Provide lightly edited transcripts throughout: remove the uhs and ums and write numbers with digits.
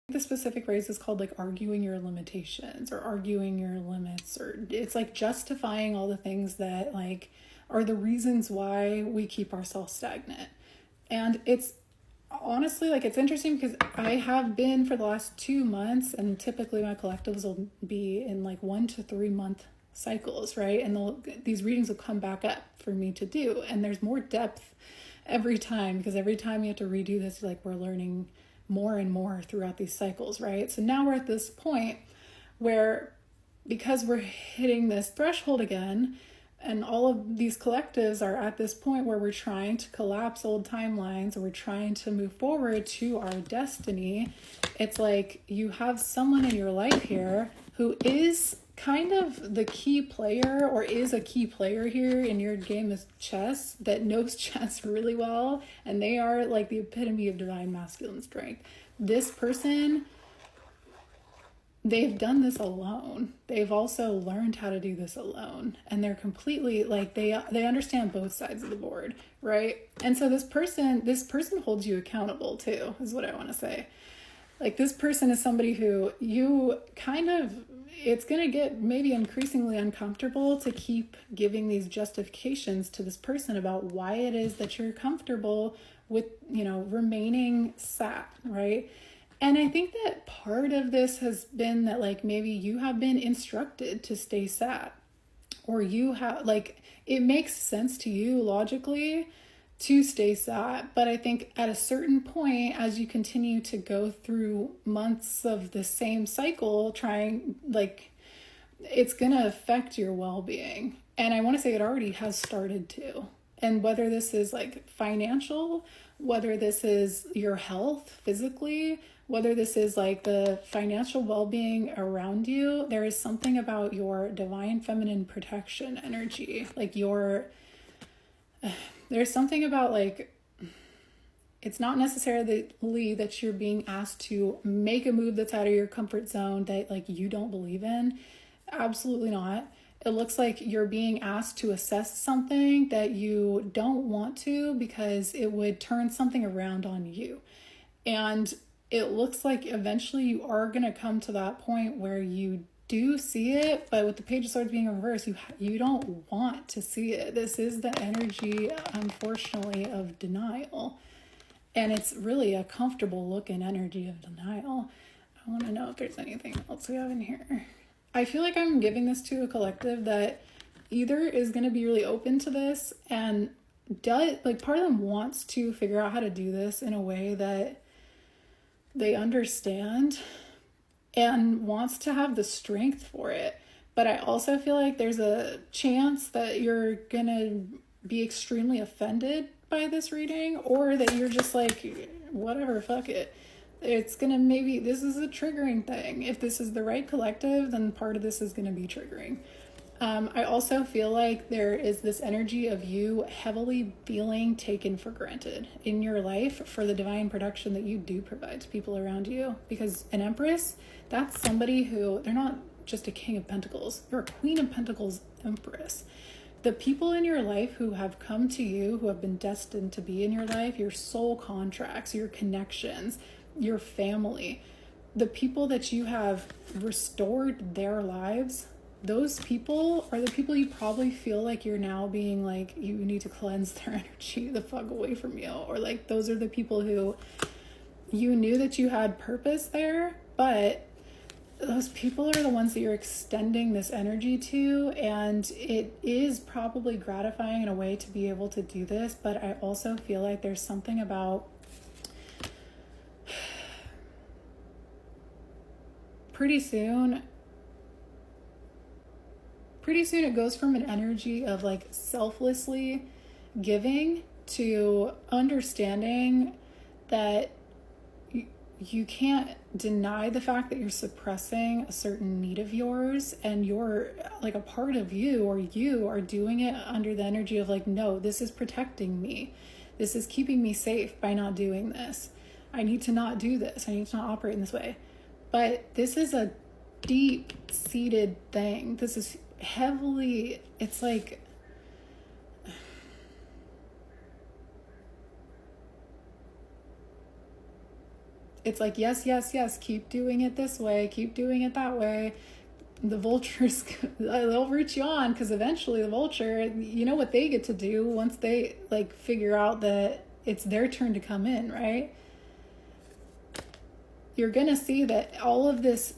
The specific phrase is called like arguing your limitations or arguing your limits, or it's like justifying all the things that like are the reasons why we keep ourselves stagnant. And it's honestly like, it's interesting because I have been for the last 2 months, and typically my collectives will be in like 1 to 3 month cycles, right? And these readings will come back up for me to do, and there's more depth every time, because every time you have to redo this, like we're learning more and more throughout these cycles, right? So now we're at this point where, because we're hitting this threshold again, and all of these collectives are at this point where we're trying to collapse old timelines, or we're trying to move forward to our destiny. It's like you have someone in your life here who is kind of the key player, or is a key player here in your game of chess, that knows chess really well, and they are like the epitome of divine masculine strength. This person, they've done this alone. They've also learned how to do this alone, and they're completely like, they understand both sides of the board, right? And so this person holds you accountable too, is what I want to say. Like, this person is somebody who you kind of, it's going to get maybe increasingly uncomfortable to keep giving these justifications to this person about why it is that you're comfortable with, remaining sat, right? And I think that part of this has been that like maybe you have been instructed to stay sat, or you have like, it makes sense to you logically to stay sat. But I think at a certain point, as you continue to go through months of the same cycle, trying, like, it's going to affect your well-being. And I want to say it already has started to. And whether this is like financial, whether this is your health physically, whether this is like the financial well-being around you, there is something about your divine feminine protection energy. Like there's something about like, it's not necessarily that you're being asked to make a move that's out of your comfort zone that like you don't believe in. Absolutely not. It looks like you're being asked to assess something that you don't want to, because it would turn something around on you. And it looks like eventually you are going to come to that point where you do see it, but with the Page of Swords being reversed, you don't want to see it. This is the energy, unfortunately, of denial. And it's really a comfortable looking energy of denial. I want to know if there's anything else we have in here. I feel like I'm giving this to a collective that either is going to be really open to this and part of them wants to figure out how to do this in a way that they understand and wants to have the strength for it. But I also feel like there's a chance that you're going to be extremely offended by this reading, or that you're just like, whatever, fuck it. It's going to, maybe this is a triggering thing. If this is the right collective, then part of this is going to be triggering. I also feel like there is this energy of you heavily feeling taken for granted in your life for the divine protection that you do provide to people around you. Because an Empress, that's somebody who, they're not just a King of Pentacles. You're a Queen of Pentacles Empress. The people in your life who have come to you, who have been destined to be in your life, your soul contracts, your connections, your family, the people that you have restored their lives, those people are the people you probably feel like you're now being like, you need to cleanse their energy the fuck away from you. Or like, those are the people who you knew that you had purpose there, but those people are the ones that you're extending this energy to. And it is probably gratifying in a way to be able to do this. But I also feel like there's something about pretty soon it goes from an energy of like selflessly giving to understanding that you can't deny the fact that you're suppressing a certain need of yours, and you're like, a part of you, or you are doing it under the energy of like, no, this is protecting me. This is keeping me safe by not doing this. I need to not do this. I need to not operate in this way. But this is a deep-seated thing. This is heavily, it's like, it's like, yes, yes, yes, keep doing it this way, keep doing it that way. The vultures, they'll root you on, because eventually the vulture, you know what they get to do once they like figure out that it's their turn to come in, right? You're gonna see that all of this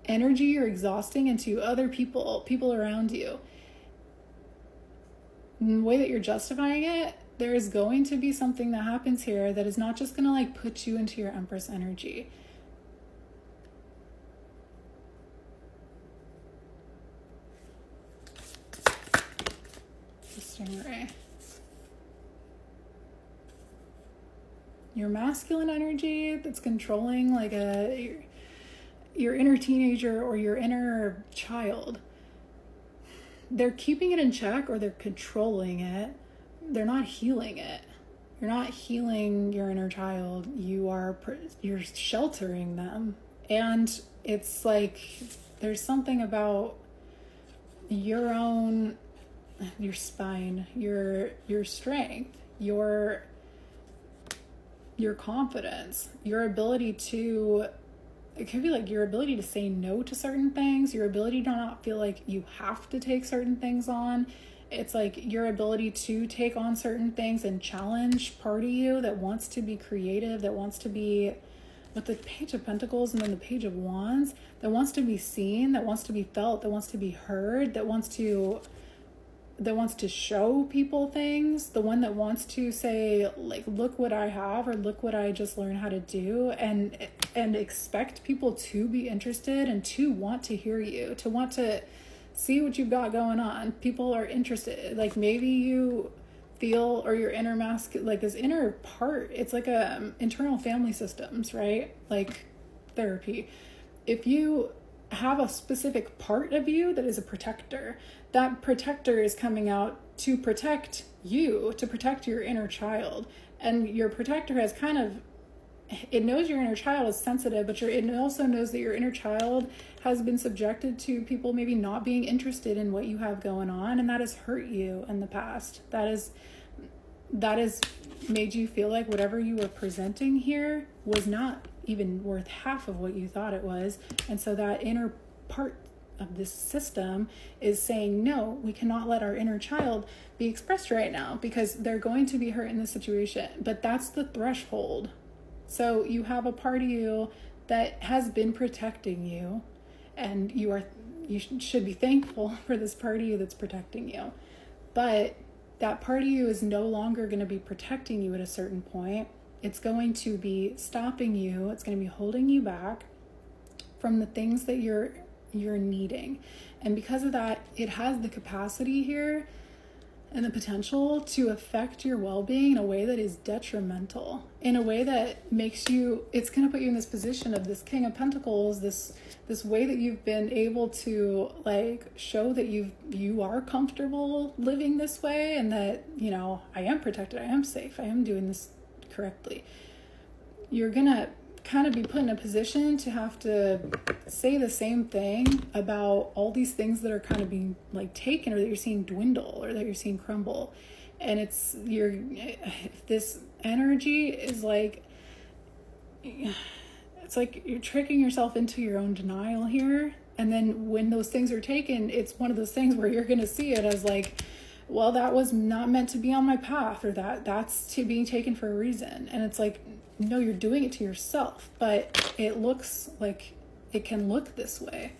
energy you're exhausting into other people around you, in the way that you're justifying it, there is going to be something that happens here that is not just gonna like put you into your Empress energy. Stingray. Your masculine energy that's controlling like your inner teenager or your inner child, they're keeping it in check, or they're controlling it. They're not healing it. You're not healing your inner child. You're sheltering them. And it's like there's something about your spine, your strength, your confidence, your ability to, it could be like your ability to say no to certain things, your ability to not feel like you have to take certain things on. It's like your ability to take on certain things and challenge part of you that wants to be creative, that wants to be, with the Page of Pentacles and then the Page of Wands, that wants to be seen, that wants to be felt, that wants to be heard, that wants to show people things, the one that wants to say like, look what I have, or look what I just learned how to do, and expect people to be interested and to want to hear you, to want to see what you've got going on. People are interested. Like maybe you feel, or your inner like this inner part, it's like internal family systems, right? Like therapy. If you have a specific part of you that is a protector, that protector is coming out to protect you, to protect your inner child. And your protector has kind of, it knows your inner child is sensitive, but it also knows that your inner child has been subjected to people maybe not being interested in what you have going on, and that has hurt you in the past. That has made you feel like whatever you were presenting here was not even worth half of what you thought it was. And so that inner part of this system is saying, no, we cannot let our inner child be expressed right now, because they're going to be hurt in this situation. But that's the threshold. So you have a part of you that has been protecting you, and you should be thankful for this part of you that's protecting you. But that part of you is no longer going to be protecting you at a certain point. It's going to be stopping you. It's going to be holding you back from the things that you're needing. And because of that, it has the capacity here and the potential to affect your well-being in a way that is detrimental, in a way that makes you, it's going to put you in this position of this King of Pentacles, this way that you've been able to like show that you are comfortable living this way, and that, you know, I am protected, I am safe, I am doing this correctly. You're going to kind of be put in a position to have to say the same thing about all these things that are kind of being like taken, or that you're seeing dwindle, or that you're seeing crumble. And this energy is like, it's like you're tricking yourself into your own denial here. And then when those things are taken, it's one of those things where you're going to see it as like, well, that was not meant to be on my path, or that's to be taken for a reason. And it's like, no, you're doing it to yourself, but it looks like it can look this way.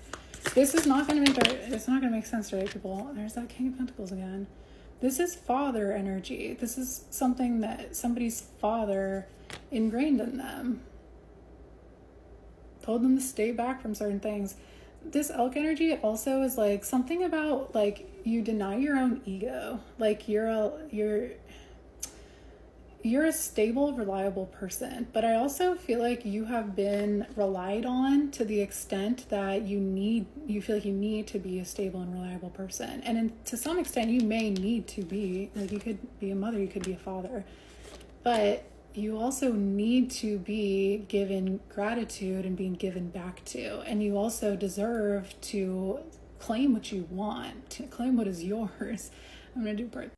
This is not going to make sense to right people. There's that King of Pentacles again. This is father energy. This is something that somebody's father ingrained in them, told them to stay back from certain things. This elk energy also is like something about like you deny your own ego. Like you're a stable, reliable person, but I also feel like you have been relied on to the extent that you feel like you need to be a stable and reliable person. And to some extent, you may need to be, like you could be a mother, you could be a father, but you also need to be given gratitude and being given back to. And you also deserve to claim what you want, to claim what is yours. I'm going to do part